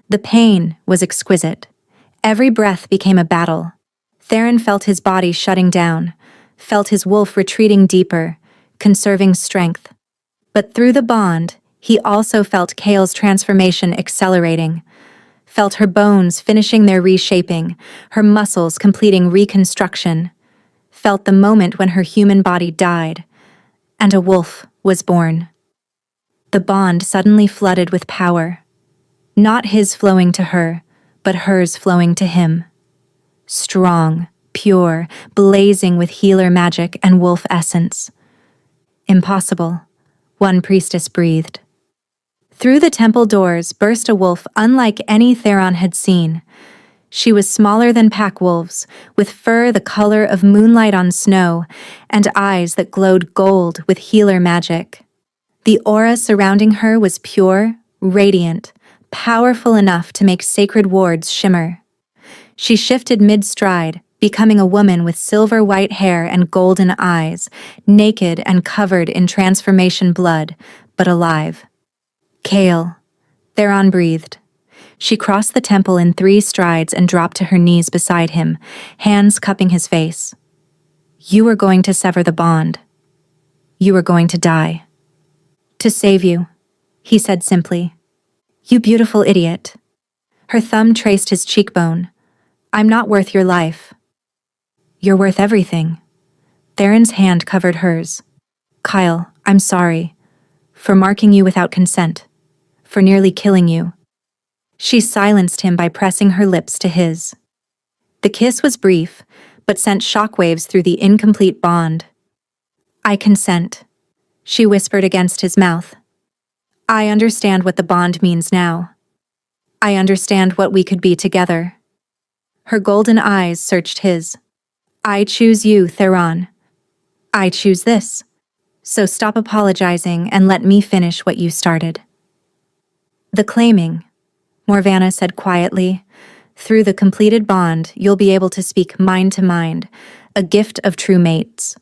The pain was exquisite. Every breath became a battle. Theron felt his body shutting down, felt his wolf retreating deeper, conserving strength. But through the bond, he also felt Kale's transformation accelerating, felt her bones finishing their reshaping, her muscles completing reconstruction, felt the moment when her human body died, and a wolf was born. The bond suddenly flooded with power. Not his flowing to her, but hers flowing to him. Strong, pure, blazing with healer magic and wolf essence. "Impossible," one priestess breathed. Through the temple doors burst a wolf unlike any Theron had seen. She was smaller than pack wolves, with fur the color of moonlight on snow, and eyes that glowed gold with healer magic. The aura surrounding her was pure, radiant, powerful enough to make sacred wards shimmer. She shifted mid-stride, becoming a woman with silver-white hair and golden eyes, naked and covered in transformation blood, but alive. "Kale," Theron breathed. She crossed the temple in 3 strides and dropped to her knees beside him, hands cupping his face. "You were going to sever the bond. You were going to die." "To save you," he said simply. "You beautiful idiot." Her thumb traced his cheekbone. "I'm not worth your life." "You're worth everything." Theron's hand covered hers. "Kyle, I'm sorry. For marking you without consent. For nearly killing you." She silenced him by pressing her lips to his. The kiss was brief, but sent shockwaves through the incomplete bond. "I consent," she whispered against his mouth. "I understand what the bond means now. I understand what we could be together." Her golden eyes searched his. "I choose you, Theron. I choose this. So stop apologizing and let me finish what you started." "The claiming," Morvanna said quietly. "Through the completed bond, you'll be able to speak mind to mind, a gift of true mates."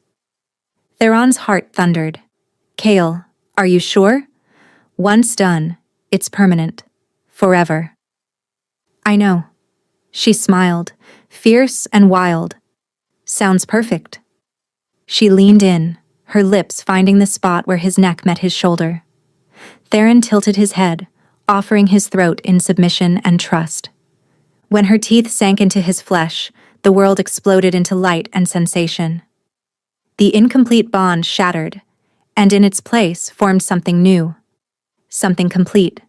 Theron's heart thundered. "Kale, are you sure? Once done, it's permanent. Forever." "I know." She smiled, fierce and wild. "Sounds perfect." She leaned in, her lips finding the spot where his neck met his shoulder. Theron tilted his head, offering his throat in submission and trust. When her teeth sank into his flesh, the world exploded into light and sensation. The incomplete bond shattered, and in its place formed something new. Something complete.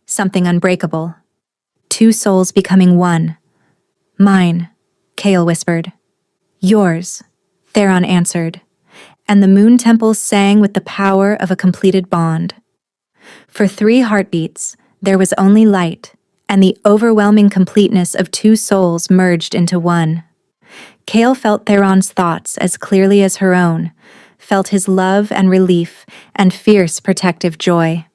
Something unbreakable. Two souls becoming one. "Mine," Kale whispered. "Yours," Theron answered, and the moon temple sang with the power of a completed bond. For 3 heartbeats, there was only light, and the overwhelming completeness of two souls merged into one. Kale felt Theron's thoughts as clearly as her own, felt his love and relief and fierce protective joy.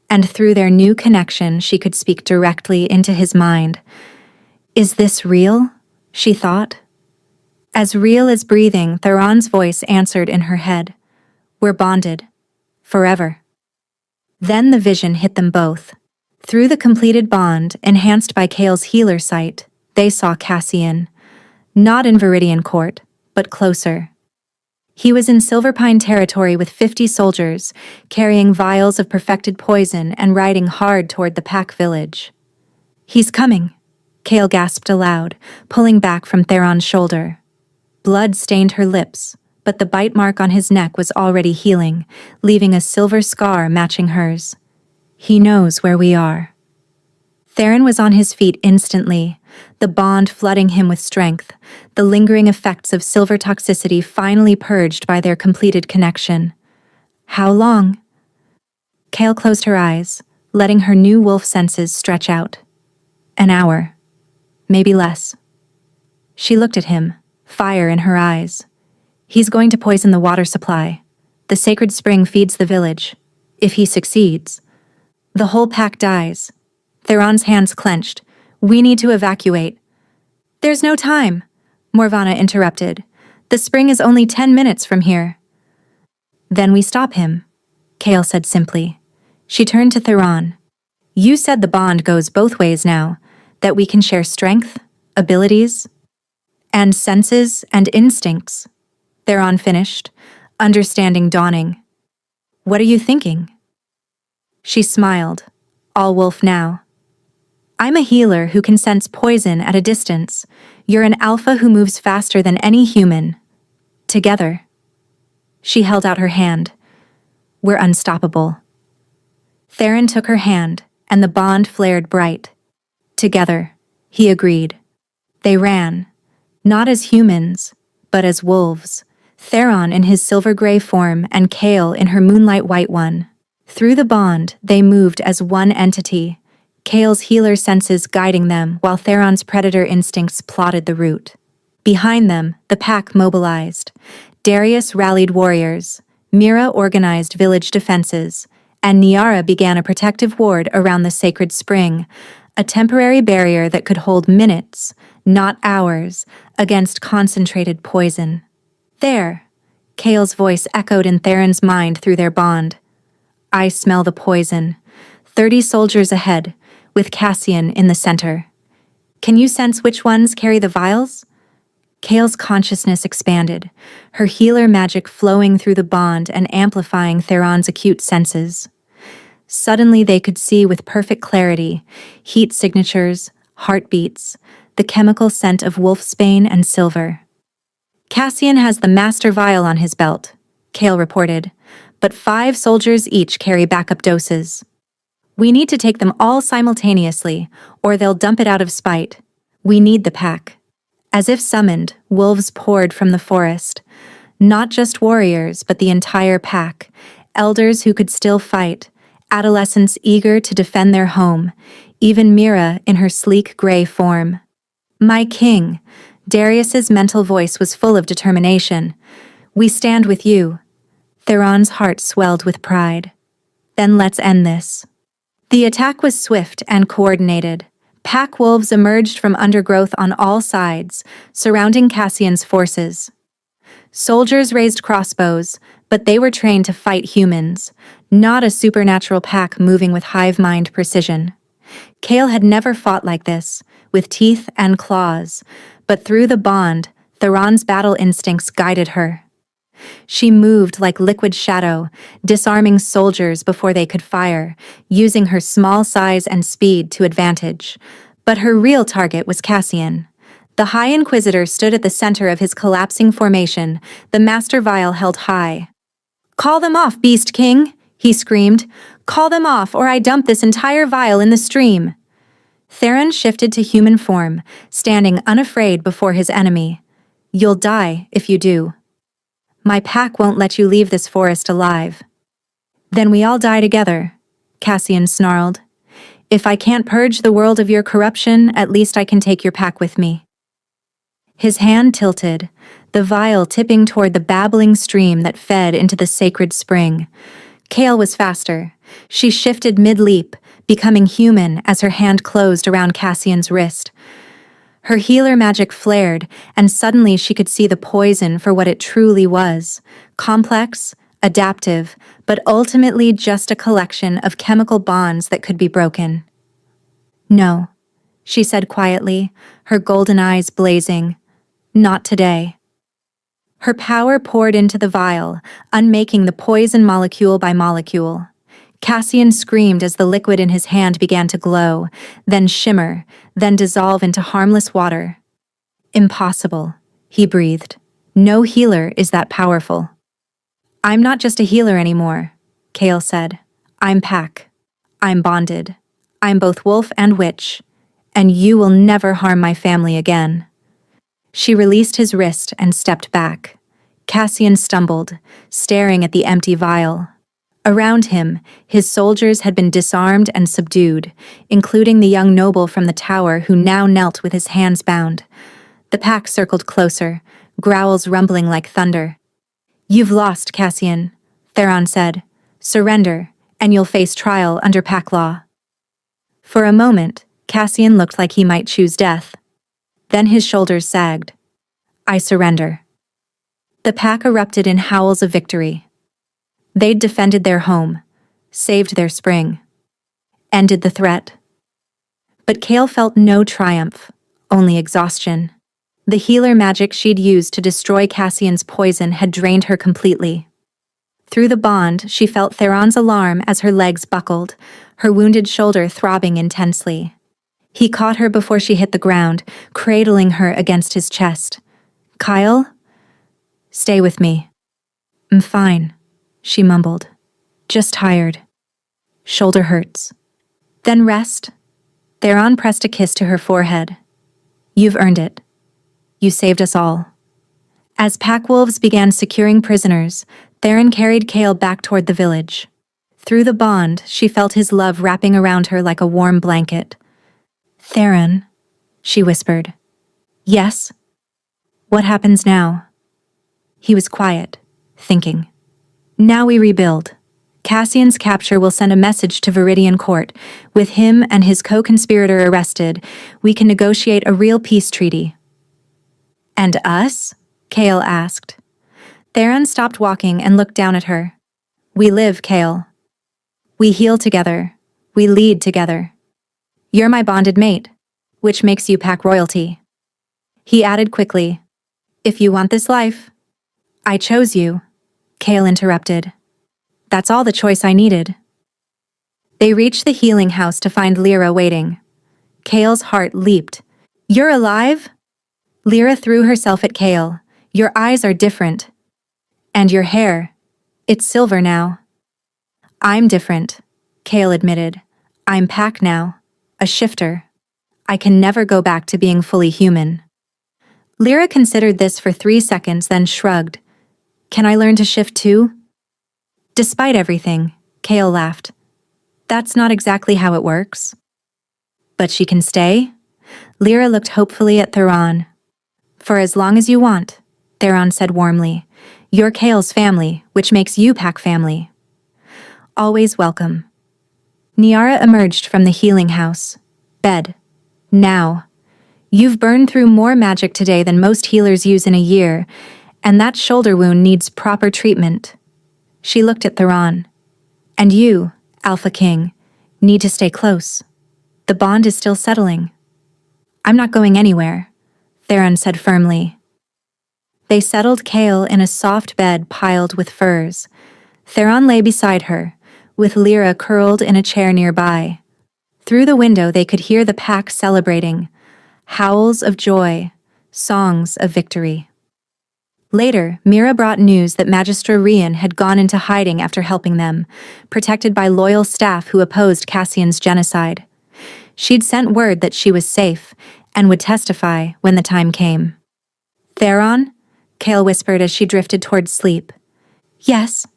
And through their new connection, she could speak directly into his mind. "Is this real?" she thought. As real as breathing, Theron's voice answered in her head. "We're bonded. Forever." Then the vision hit them both. Through the completed bond, enhanced by Kale's healer sight, they saw Cassian. Not in Viridian Court, but closer. He was in Silverpine territory with 50 soldiers, carrying vials of perfected poison and riding hard toward the Pack village. "He's coming," Kale gasped aloud, pulling back from Theron's shoulder. Blood stained her lips, but the bite mark on his neck was already healing, leaving a silver scar matching hers. "He knows where we are." Theron was on his feet instantly, the bond flooding him with strength, the lingering effects of silver toxicity finally purged by their completed connection. "How long?" Kale closed her eyes, letting her new wolf senses stretch out. "An hour. Maybe less." She looked at him, fire in her eyes. "He's going to poison the water supply. The sacred spring feeds the village. If he succeeds, the whole pack dies." Theron's hands clenched. "We need to evacuate." "There's no time," Morvanna interrupted. "The spring is only 10 minutes from here." "Then we stop him," Kale said simply. She turned to Theron. "You said the bond goes both ways now, that we can share strength, abilities, and senses and instincts." Theron finished, understanding dawning. "What are you thinking?" She smiled, all wolf now. "I'm a healer who can sense poison at a distance. You're an alpha who moves faster than any human. Together." She held out her hand. "We're unstoppable." Theron took her hand, and the bond flared bright. "Together," he agreed. They ran, not as humans, but as wolves. Theron in his silver-gray form and Kale in her moonlight white one. Through the bond, they moved as one entity, Kale's healer senses guiding them while Theron's predator instincts plotted the route. Behind them, the pack mobilized. Darius rallied warriors, Mira organized village defenses, and Niara began a protective ward around the sacred spring, a temporary barrier that could hold minutes, not hours, against concentrated poison. "There," Kale's voice echoed in Theron's mind through their bond. "I smell the poison. 30 soldiers ahead, with Cassian in the center. Can you sense which ones carry the vials?" Kale's consciousness expanded, her healer magic flowing through the bond and amplifying Theron's acute senses. Suddenly they could see with perfect clarity, heat signatures, heartbeats, the chemical scent of wolfsbane and silver. "Cassian has the master vial on his belt," Kale reported, "but 5 soldiers each carry backup doses." We need to take them all simultaneously, or they'll dump it out of spite. We need the pack. As if summoned, wolves poured from the forest. Not just warriors, but the entire pack. Elders who could still fight. Adolescents eager to defend their home. Even Mira in her sleek gray form. My king. Darius's mental voice was full of determination. We stand with you. Theron's heart swelled with pride. Then let's end this. The attack was swift and coordinated. Pack wolves emerged from undergrowth on all sides, surrounding Cassian's forces. Soldiers raised crossbows, but they were trained to fight humans, not a supernatural pack moving with hive-mind precision. Kale had never fought like this, with teeth and claws, but through the bond, Theron's battle instincts guided her. She moved like liquid shadow, disarming soldiers before they could fire, using her small size and speed to advantage. But her real target was Cassian. The High Inquisitor stood at the center of his collapsing formation, the Master Vial held high. "Call them off, Beast King!" he screamed. "Call them off, or I dump this entire vial in the stream!" Theron shifted to human form, standing unafraid before his enemy. "You'll die if you do. My pack won't let you leave this forest alive." "Then we all die together," Cassian snarled. "If I can't purge the world of your corruption, at least I can take your pack with me." His hand tilted, the vial tipping toward the babbling stream that fed into the sacred spring. Kale was faster. She shifted mid-leap, becoming human as her hand closed around Cassian's wrist. Her healer magic flared, and suddenly she could see the poison for what it truly was. Complex, adaptive, but ultimately just a collection of chemical bonds that could be broken. "No," she said quietly, her golden eyes blazing. "Not today." Her power poured into the vial, unmaking the poison molecule by molecule. Cassian screamed as the liquid in his hand began to glow, then shimmer, then dissolve into harmless water. "Impossible," he breathed. "No healer is that powerful." "I'm not just a healer anymore," Kale said. "I'm pack. I'm bonded. I'm both wolf and witch. And you will never harm my family again." She released his wrist and stepped back. Cassian stumbled, staring at the empty vial. Around him, his soldiers had been disarmed and subdued, including the young noble from the tower who now knelt with his hands bound. The pack circled closer, growls rumbling like thunder. "You've lost, Cassian," Theron said. "Surrender, and you'll face trial under pack law." For a moment, Cassian looked like he might choose death. Then his shoulders sagged. "I surrender." The pack erupted in howls of victory. They'd defended their home, saved their spring, ended the threat. But Kale felt no triumph, only exhaustion. The healer magic she'd used to destroy Cassian's poison had drained her completely. Through the bond, she felt Theron's alarm as her legs buckled, her wounded shoulder throbbing intensely. He caught her before she hit the ground, cradling her against his chest. "Kyle? Stay with me." "I'm fine," she mumbled. "Just tired. Shoulder hurts." "Then rest." Theron pressed a kiss to her forehead. "You've earned it. You saved us all." As pack wolves began securing prisoners, Theron carried Kale back toward the village. Through the bond, she felt his love wrapping around her like a warm blanket. "Theron," she whispered. "Yes? What happens now?" He was quiet, thinking. "Now we rebuild. Cassian's capture will send a message to Viridian Court. With him and his co-conspirator arrested, we can negotiate a real peace treaty." "And us?" Kale asked. Theron stopped walking and looked down at her. "We live, Kale. We heal together. We lead together. You're my bonded mate, which makes you pack royalty." He added quickly, "If you want this life." "I chose you," Kale interrupted. "That's all the choice I needed." They reached the healing house to find Lyra waiting. Kale's heart leaped. "You're alive?" Lyra threw herself at Kale. "Your eyes are different. And your hair. It's silver now." "I'm different," Kale admitted. I'm Pack now, a shifter. I can never go back to being fully human. Lyra considered this for 3 seconds, then shrugged. Can I learn to shift too? Despite everything, Kale laughed. That's not exactly how it works. But she can stay? Lyra looked hopefully at Theron. For as long as you want, Theron said warmly. You're Kale's family, which makes you Pack family. Always welcome. Niara emerged from the healing house. Bed. Now. You've burned through more magic today than most healers use in a year, and that shoulder wound needs proper treatment. She looked at Theron. And you, Alpha King, need to stay close. The bond is still settling. I'm not going anywhere, Theron said firmly. They settled Kale in a soft bed piled with furs. Theron lay beside her, with Lyra curled in a chair nearby. Through the window they could hear the pack celebrating. Howls of joy, songs of victory. Later, Mira brought news that Magistra Rian had gone into hiding after helping them, protected by loyal staff who opposed Cassian's genocide. She'd sent word that she was safe and would testify when the time came. Theron? Kale whispered as she drifted towards sleep. Yes.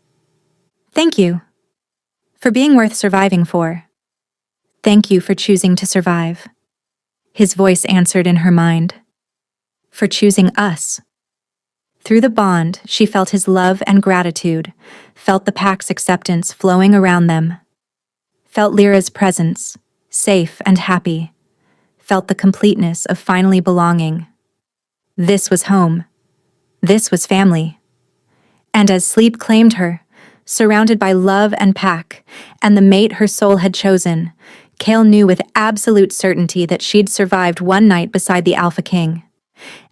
Thank you. For being worth surviving for. Thank you for choosing to survive. His voice answered in her mind. For choosing us. Through the bond, she felt his love and gratitude, felt the pack's acceptance flowing around them. Felt Lyra's presence, safe and happy. Felt the completeness of finally belonging. This was home. This was family. And as sleep claimed her, surrounded by love and pack, and the mate her soul had chosen, Kale knew with absolute certainty that she'd survived one night beside the Alpha King.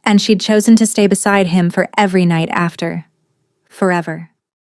And she'd chosen to stay beside him for every night after. Forever.